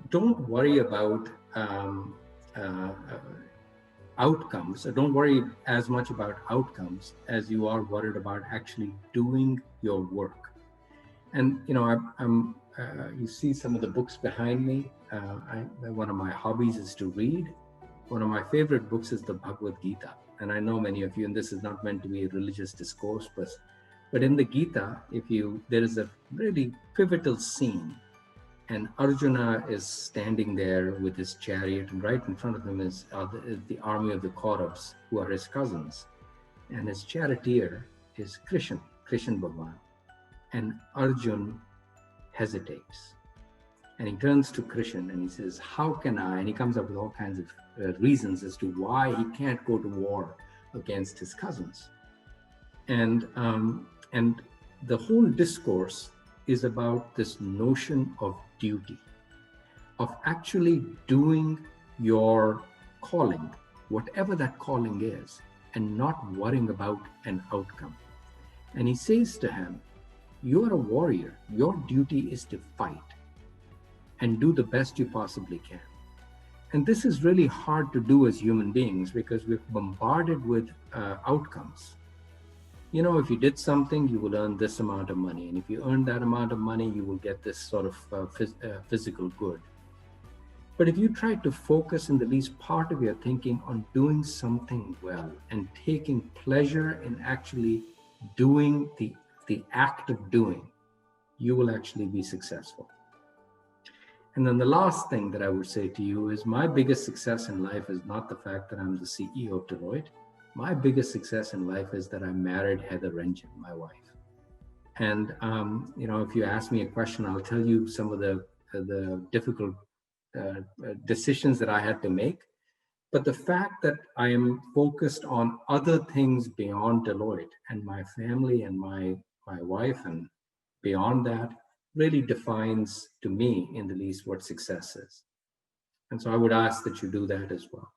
don't worry about uh, uh, outcomes. So don't worry as much about outcomes as you are worried about actually doing your work. And you see some of the books behind me. One of my hobbies is to read. One of my favorite books is the Bhagavad Gita. And I know many of you, and this is not meant to be a religious discourse, but in the Gita, there is a really pivotal scene, and Arjuna is standing there with his chariot, and right in front of him is the army of the Kauravas, who are his cousins. And his charioteer is Krishan Bhagwan. And Arjun hesitates. And he turns to Krishan and he says, how can I? And he comes up with all kinds of reasons as to why he can't go to war against his cousins. And the whole discourse is about this notion of duty, of actually doing your calling, whatever that calling is, and not worrying about an outcome. And he says to him, you are a warrior. Your duty is to fight and do the best you possibly can. And this is really hard to do as human beings because we're bombarded with outcomes. You know, if you did something, you will earn this amount of money. And if you earn that amount of money, you will get this sort of physical good. But if you try to focus in the least part of your thinking on doing something well and taking pleasure in actually doing the act of doing, you will actually be successful. And then the last thing that I would say to you is my biggest success in life is not the fact that I'm the CEO of Deloitte. My biggest success in life is that I married Heather Renjen, my wife. And if you ask me a question, I'll tell you some of the difficult decisions that I had to make. But the fact that I am focused on other things beyond Deloitte and my family and my wife and beyond that really defines to me in the least what success is. And so I would ask that you do that as well.